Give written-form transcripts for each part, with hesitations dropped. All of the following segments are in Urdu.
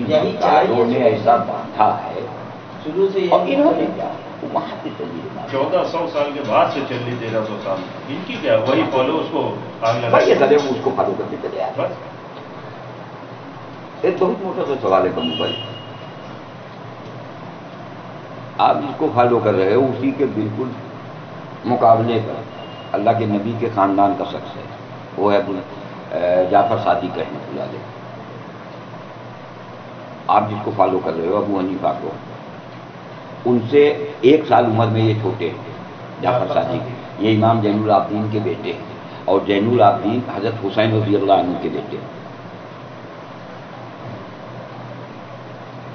داروں نے ایسا باندھا ہے شروع سے اور انہوں نے کیا وہاں پہ چلی 1400 سال کے بعد سے چل رہی 1300 سال ان کی کیا وہی فالو اس کو آگ لگا بھائی سلے اس کو فالو کرتے چلے آئے. بس ایک بہت موٹا سا سوال ہے کم بھائی, آپ جس کو فالو کر رہے ہو اسی کے بالکل مقابلے پر اللہ کے نبی کے خاندان کا شخص ہے, وہ ہے جعفر صادق رحمۃ اللہ علیہ. آپ جس کو فالو کر رہے ہو ابو حنیفہ کو, ان سے 1 سال عمر میں یہ چھوٹے ہیں جعفر صادق. یہ امام زین العابدین کے بیٹے ہیں اور زین العابدین حضرت حسین رضی اللہ عنہ کے بیٹے ہیں.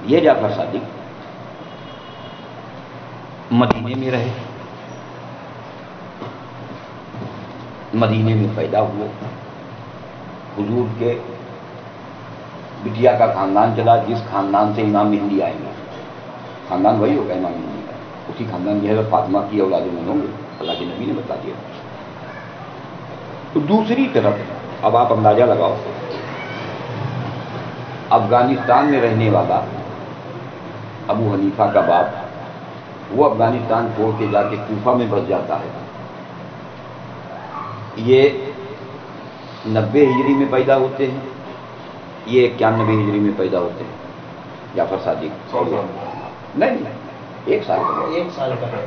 یہ جعفر صادق مدینے میں رہے, مدینے میں پیدا ہوئے, حضور کے بٹیا کا خاندان چلا جس خاندان سے امام مہدی آئیں گے. خاندان وہی ہوگا امام مہدی کا, اسی خاندان کی حضرت فاطمہ کی اولاد میں ہوں گے, اللہ کے نبی نے بتا دیا. تو دوسری طرف اب آپ اندازہ لگاؤ, افغانستان میں رہنے والا ابو حنیفہ کا باپ, وہ افغانستان چھوڑ کے جا کے کوفہ میں بس جاتا ہے. یہ 90 ہجری میں پیدا ہوتے ہیں, یہ 91 ہجری میں پیدا ہوتے ہیں. جعفر صادق نہیں 1 سال کا ہے.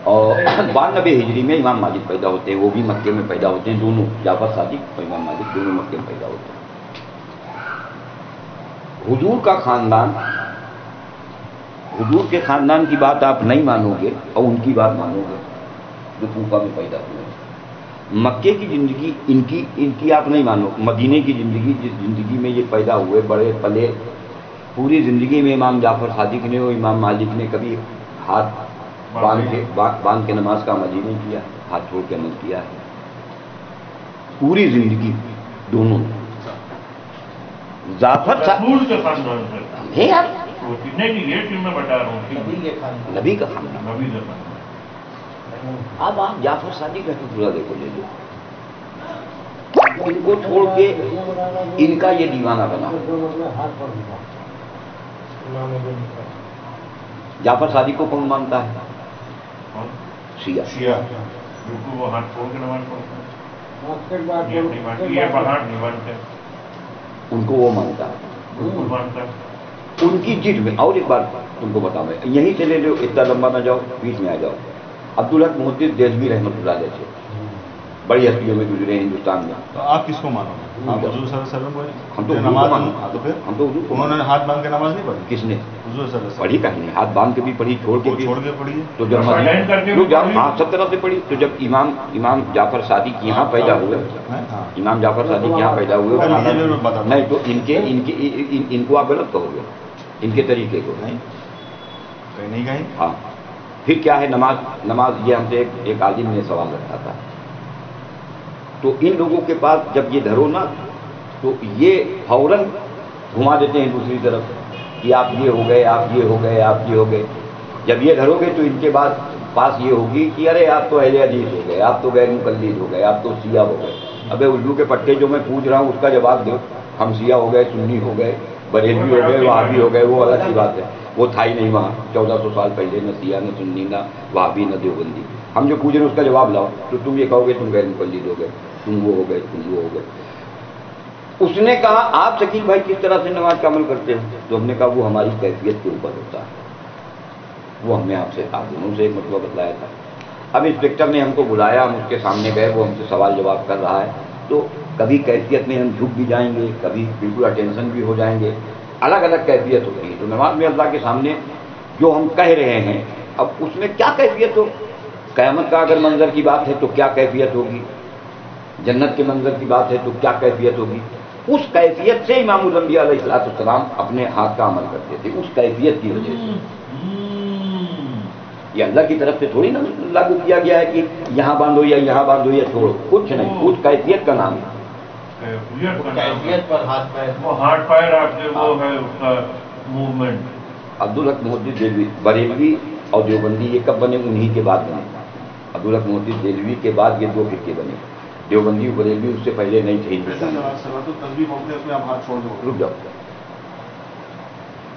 اور 92 ہجری میں امام مالک پیدا ہوتے ہیں, وہ بھی مکے میں پیدا ہوتے ہیں. دونوں جعفر صادق اور امام مالک دونوں مکے میں پیدا ہوتے ہیں. حضور کا خاندان, حضور کے خاندان کی بات آپ نہیں مانو گے اور ان کی بات مانو گے جو کوفہ میں پیدا ہوئے. مکے کی زندگی ان کی آپ نہیں مانو, مدینے کی زندگی جس زندگی میں یہ پیدا ہوئے بڑے پلے, پوری زندگی میں امام جعفر صادق نے اور امام مالک نے کبھی ہاتھ باندھ کے نماز کا عمل ہی نہیں کیا, ہاتھ چھوڑ کے عمل کیا ہے پوری زندگی دونوں. جعفر ہے یار نبی کا خاندان. اب آپ جعفر صادق رحمۃ اللہ علیہ کو لے لو, ان کو چھوڑ کے ان کا یہ دیوانہ بنا. جعفر صادق کو کون مانتا ہے؟ شیعہ. ان کو وہ مانتا ہے, ان کی جد میں. اور ایک بات تم کو بتاؤں, میں یہیں سے لے لو, اتنا لمبا نہ جاؤ, بیچ میں آ جاؤ. عبدالحق محدث دہلوی رحمۃ اللہ علیہ سے بڑی ہستیوں میں گزرے ہندوستان میں. تو آپ کس کو مانو؟ آپ حضور صلی اللہ علیہ وسلم کو؟ ہم تو نماز تو پھر ہم تو حضور کو. انہوں نے ہاتھ باندھ کے نماز نہیں پڑھی؟ کس نے حضور صلی اللہ علیہ وسلم پڑھی؟ کہیں نہیں, ہاتھ باندھ کے بھی پڑھی, چھوڑ کے بھی پڑھی. تو جب ہاں سب طرف سے پڑھی. تو جب امام جعفر صادق یہاں پیدا ہوئے, امام جعفر صادق یہاں پیدا ہوئے نہیں, تو ان کو آپ غلط کہو گے, ان کے طریقے کو نہیں کہیں. ہاں پھر کیا ہے نماز یہ ہم سے ایک عالم نے سوال رکھا تھا. تو ان لوگوں کے پاس جب یہ دھرو نا تو یہ فوراً گھما دیتے ہیں دوسری طرف کہ آپ یہ ہو گئے, آپ یہ ہو گئے, آپ یہ ہو گئے. جب یہ دھرو گے تو ان کے بعد پاس یہ ہوگی کہ ارے آپ تو اہل حدیث ہو گئے, آپ تو غیر مقلد ہو گئے, آپ تو شیعہ ہو گئے. ابے اردو کے پٹے جو میں پوچھ رہا ہوں اس کا جواب دو. ہم شیعہ ہو گئے, سنی ہو گئے, بریلوی ہو گئے, وہابی ہو گئے, وہ الگ سی بات ہے. وہ تھا ہی نہیں وہاں 1400 سال پہلے, نہ شیعہ نہ سنی نہ وہابی نہ دیوبندی. ہم جو پوچھ رہے ہیں اس کا جواب لاؤ. تو تم یہ کہو گے تم غیر مقلد ہو گئے, تم وہ ہو گئے, تم وہ ہو گئے. اس نے کہا آپ شکیل بھائی کس طرح سے نماز کا عمل کرتے ہیں؟ تو ہم نے کہا وہ ہماری کیفیت کے اوپر ہوتا ہے. وہ ہم نے آپ دونوں سے ایک مطلب بتلایا تھا. اب انسپیکٹر نے ہم کو بلایا, ہم اس کے سامنے گئے, وہ ہم سے سوال جواب کر رہا ہے. تو کبھی کیفیت میں ہم جھک بھی جائیں گے, کبھی بالکل اٹینشن بھی ہو جائیں گے, الگ الگ کیفیت ہوتی ہے. تو نماز میں اللہ کے سامنے جو ہم کہہ رہے ہیں, اب اس میں کیا کیفیت ہو, قیامت کا اگر منظر کی بات ہے تو کیا کیفیت ہوگی, جنت کے منظر کی بات ہے تو کیا کیفیت ہوگی. اس کیفیت سے امام الانبیاء علیہ السلام اپنے ہاتھ کا عمل کرتے تھے, اس کیفیت کی وجہ سے. یہ اللہ کی طرف سے تھوڑی نا لاگو کیا گیا ہے کہ یہاں باندھو یا یہاں باندھو یا چھوڑو, کچھ نہیں, کچھ کیفیت کا نام ہے. کیفیت پر ہاتھ پیر, وہ ہاتھ پیر آپ کے وہ ہے اس کا موومنٹ. عبدالحق محدث دہلوی, بریلوی اور دیوبندی یہ کب بنے؟ انہی کے بعد بنے. عبدالحق محدث دہلوی کے بعد یہ 2 فرقے بنے. دیوبندی بریلوی اس سے پہلے نہیں تھے ہندوستان. رک جاؤ,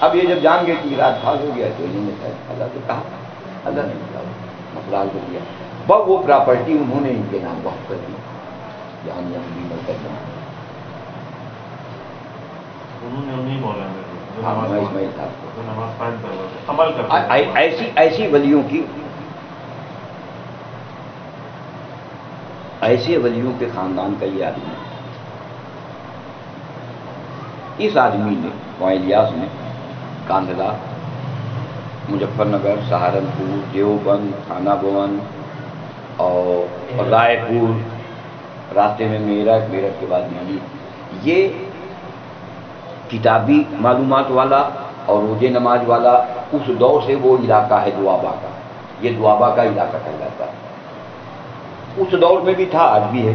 اب یہ جب جان گئے کہ رات پھاس ہو گیا تو انہوں نے اللہ سے کہا، اللہ نے کہا مسئلہ حل کر دیا، بس وہ پراپرٹی انہوں نے ان کے نام وقف کر دی، جہاں بھی مرکز میں انہوں نے انہیں بولا اسماعیل صاحب کو نماز قائم کروا عمل کرتے ایسی ولیوں کے خاندان کا یہ آدمی، اس آدمی نے الیاس نے کاندھلا، مظفر نگر، سہارنپور، دیوبند، تھانہ بھون اور رائے پور، راستے میں میرٹھ کے بعد دلی، یہ کتابی معلومات والا اور روزے نماز والا اس دور سے وہ علاقہ ہے دوابہ کا، یہ دوابہ کا علاقہ کہلاتا ہے، اس دور میں بھی تھا، آج بھی ہے،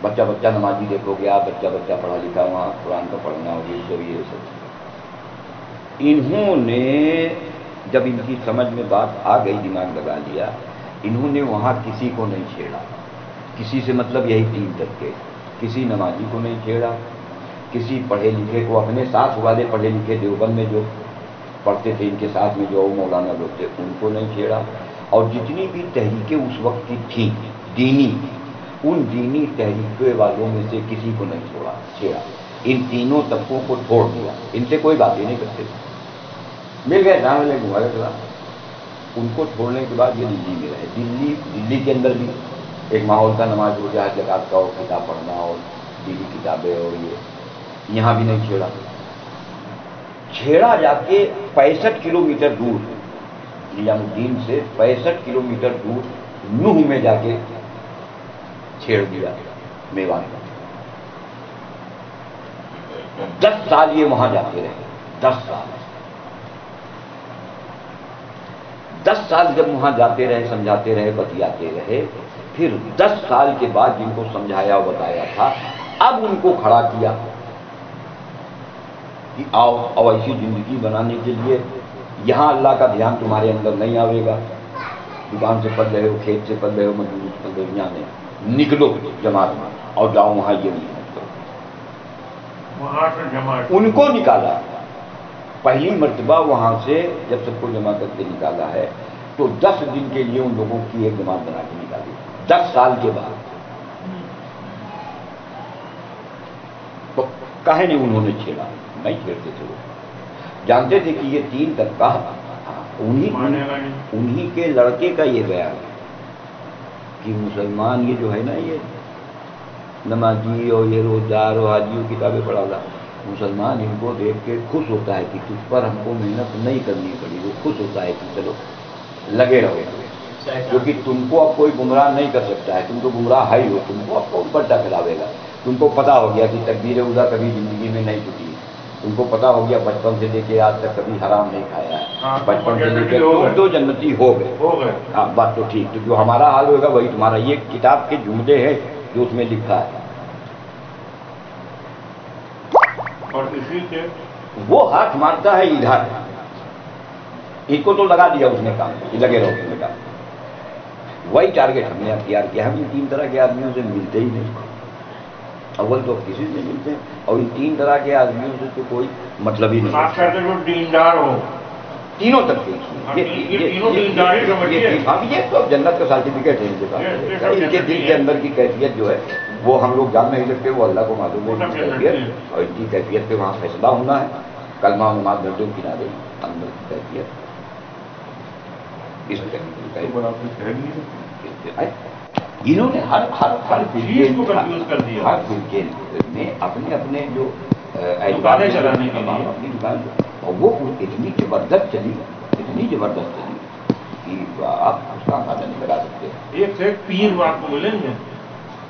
بچہ نمازی دیکھو گے آپ، بچہ پڑھا لکھا، وہاں قرآن کا پڑھنا ہو یہ سب۔ انہوں نے جب ان کی سمجھ میں بات آ گئی، دماغ لگا لیا، انہوں نے وہاں کسی کو نہیں چھیڑا، کسی سے مطلب یہی 3 طبقے، کسی نمازی کو نہیں چھیڑا، کسی پڑھے لکھے کو، اپنے ساتھ والے پڑھے لکھے دیوبند میں جو پڑھتے تھے ان کے ساتھ میں جو مولانا لوگ تھے ان کو نہیں چھیڑا، اور جتنی بھی تحریکیں اس وقت کی تھیں دینی، ان دینی تحریکوں والوں میں سے کسی کو نہیں چھیڑا، ان تینوں طبقوں کو چھوڑ دیا، ان سے کوئی باتیں نہیں کرتے، مل گئے جہاں ملے گھمائے چلا۔ ان کو چھوڑنے کے بعد یہ دلی میں رہے، دلی کے اندر بھی ایک ماحول کا، نماز ہو جائے، زکات کا، اور کتاب پڑھنا اور دینی کتابیں، اور یہ یہاں بھی نہیں چھیڑا جا کے 65 کلومیٹر دور، نظام الدین سے 65 کلومیٹر دور نوح میں جا کے چھیڑ دیا میوان کا۔ 10 سال یہ وہاں جاتے رہے، 10 سال جب وہاں جاتے رہے، سمجھاتے رہے، بتیاتے رہے، پھر 10 سال کے بعد جن کو سمجھایا اور بتایا تھا، اب ان کو کھڑا کیا کہ آؤ ایسی زندگی بنانے کے لیے یہاں اللہ کا دھیان تمہارے اندر نہیں آئے گا، دکان سے پڑھ رہے ہو، کھیت سے پڑھ رہے ہو، مزدوری سے پڑھ رہے ہو، یہاں نہیں، نکلو جماعت میں اور جاؤ وہاں یہ نہیں کرو۔ ان کو نکالا، پہلی مرتبہ وہاں سے جب سب کو جمع کر کے نکالا ہے تو 10 دن کے لیے ان لوگوں کی ایک جماعت بنا کے نکالی، 10 سال کے بعد۔ تو کہے نہیں انہوں نے چھیڑا، نہیں چھیڑتے تھے، وہ جانتے تھے کہ یہ 3 طبقہ، انہی کے لڑکے کا یہ بیان ہے کہ مسلمان یہ جو ہے نا، یہ نمازی اور یہ روزدار اور حاجیوں کتابیں پڑھا رہا، مسلمان ان کو دیکھ کے خوش ہوتا ہے کہ تجھ پر ہم کو محنت نہیں کرنی پڑی، وہ خوش ہوتا ہے کہ چلو لگے رہو، کیونکہ تم کو اب کوئی گمراہ نہیں کر سکتا ہے، تم تو گمراہ ہی ہو، تم کو اب کون پلٹا کھلاوے گا، تم کو پتا ہو گیا کہ تکبیر اولیٰ کبھی زندگی میں نہیں ٹوٹی، تم کو پتا ہو گیا بچپن سے لے کے آج تک کبھی حرام نہیں کھایا ہے، بچپن سے لے کے تم تو جنتی ہو گئے، ہاں بات تو ٹھیک، تو جو ہمارا حال ہوگا وہی تمہارا، یہ کتاب کے جملے ہیں جو اس میں لکھا ہے، اور اسی سے وہ ہاتھ مارتا ہے ادھر، ان کو تو لگا دیا اس نے کام، لگے رہو اس میں کام، وہی ٹارگیٹ ہم نے اختیار کیا، ہم ان 3 طرح کے آدمیوں سے ملتے ہی نہیں، اول تو کسی سے ملتے ہیں، اور ان 3 طرح کے آدمیوں سے تو کوئی مطلب ہی نہیں، خاص کر کے جو دیندار ہو، تینوں تک کے یہ تو جنت کا سرٹیفکیٹ ہے ان کے پاس، ان کے دل کے اندر کی کیفیت جو ہے وہ ہم لوگ جان نہیں سکتے، وہ اللہ کو معلوم ہے ان کی کیفیت، اور ان کی کیفیت پہ وہاں فیصلہ ہونا ہے، کلمہ نماز گھنٹوں کی کنارے اندر کی کیفیت، انہوں نے ہر فرقے میں اپنے اپنے جو دکانیں چلانے کے لیے اپنی دکان، اور وہ اتنی زبردست چلی کہ آپ اس کا اندازہ نہیں لگا سکتے، ایک سے ایک پیر آپ کو ملیں گے،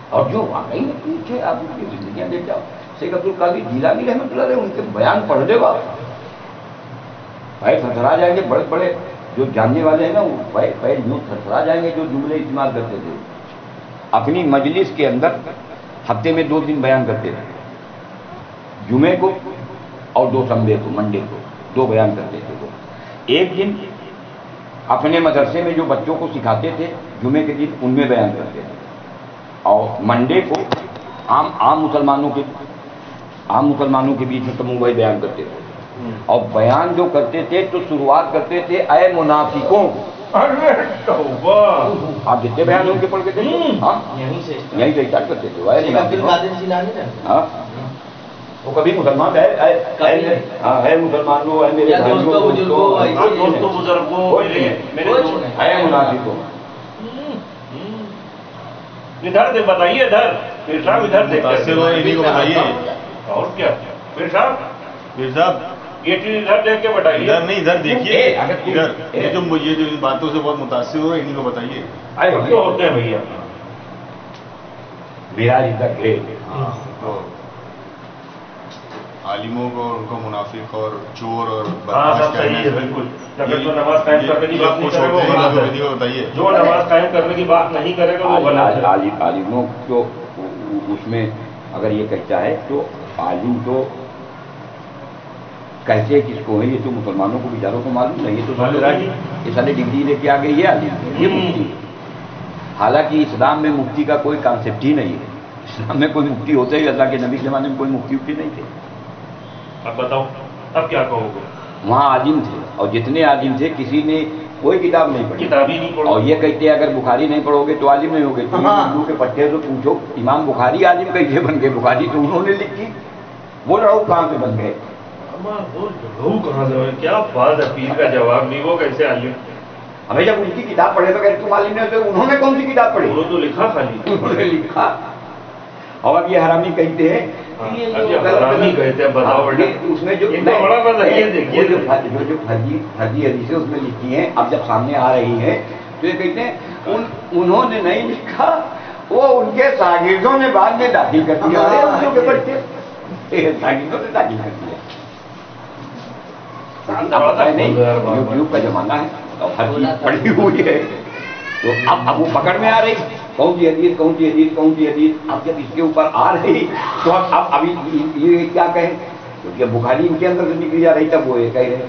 اور جو واقعی میں پیچھے آپ ان کی زندگیاں دیکھ جاؤ، شیخ عبد القادر جیلانی رحمۃ اللہ علیہ، ان کے بیان پڑھ لے گا پیر تھرتھرا جائیں گے، بڑے بڑے جو جاننے والے ہیں نا وہ پیر یوں تھرتھرا جائیں گے، جو جملے استعمال کرتے تھے اپنی مجلس کے اندر، ہفتے میں 2 دن بیان کرتے تھے، جمعے کو اور 2 سنڈے کو، منڈے کو 2 بیان کرتے تھے وہ، ایک دن اپنے مدرسے میں جو بچوں کو سکھاتے تھے جمعے کے دن ان میں بیان کرتے تھے، اور منڈے کو عام مسلمانوں کے بیچ میں تم وہی بیان کرتے تھے، اور بیان جو کرتے تھے تو شروعات کرتے تھے اے منافقوں. ارے توبہ. آپ جتنے بیان ان کے پڑھ کے تھے ہاں یہیں سے یہیں سے اسٹارٹ کرتے تھے اے شیخ عبد منافقوں. القادر جیلانی نا. ہاں وہ کبھی مسلمان ہے مسلمانوں ہے میرے یا دوستوں بزرگوں ہاں، دوستوں بزرگوں میرے ہے منافقوں. ادھر دے بتائیے ادھر پھر صاحب ادھر دیکھ متاثر ہو انہیں کو بتائیے. اور کیا پھر صاحب پھر صاحب یہ چیز ادھر دیکھ کے بتائیے. ادھر نہیں ادھر دیکھیے اگر ادھر یہ جو ان باتوں سے بہت متاثر ہو انہیں کو بتائیے. کیوں ہوتے ہیں بھیا؟ میراج از دا گریٹ. تو عالموں کو ان کو منافق اور چور اور ہاں سب صحیح ہے بالکل. اگر جو نماز قائم کرنے کی بات نہیں کرے وہ غلط ہے. بتائیے. جو نماز قائم کرنے کی بات نہیں کرے گا وہ غلط ہے. عالموں کو اس میں اگر یہ کہتا ہے تو عالم تو کہتے کس کو ہے؟ یہ تو مسلمانوں کو بیچاروں کو معلوم نہیں. یہ سارے ڈگری لے کے آ گئی ہے عالم یہ مفتی. حالانکہ اسلام میں مفتی کا کوئی کانسیپٹ ہی نہیں ہے. اسلام میں کوئی مفتی ہوتے ہی اللہ کے نبی کے زمانے میں کوئی مفتی نہیں تھے. اب بتاؤ اب کیا کہو گے؟ وہاں عالم تھے اور جتنے عالم تھے کسی نے کوئی کتاب نہیں پڑھی. کتاب ہی نہیں پڑھو. اور یہ کہتے ہیں اگر بخاری نہیں پڑھو گے تو عالم نہیں ہوگے. تم اردو کے پٹھے تو پوچھو امام بخاری عالم کیسے بن گئے؟ بخاری تو انہوں نے لکھی. وہ لڑو کہاں سے بن گئے؟ کہاں سے کیا بات ہے؟ پیر کا جواب نہیں وہ کیسے عالم؟ ہمیں جب ان کی کتاب پڑھے بغیر تم عالم نہیں ہوتے. انہوں نے کون سی کتاب پڑھی؟ انہوں تو لکھا خالی. انہوں نے لکھا. اور اب یہ حرامی کہتے ہیں کہتے ہیں بتاؤ اس میں جو فرضی حدیثیں اس میں لکھی ہیں اب جب سامنے آ رہی ہیں تو یہ کہتے ہیں انہوں نے نہیں لکھا وہ ان کے شاگردوں نے بعد میں داخل کر دیا. شاگردوں نے داخل کر دیا. نہیں یوٹیوب کا زمانہ ہے اور ہر چیز پڑی ہوئی ہے تو اب وہ پکڑ میں آ رہی کون سی حدیث کون سی حدیث کون سی حدیث. اب جب اس کے اوپر آ رہی تو اب ابھی یہ کیا کہیں کیونکہ بخاری ان کے اندر سے نکلی جا رہی تب وہ یہ کہہ رہے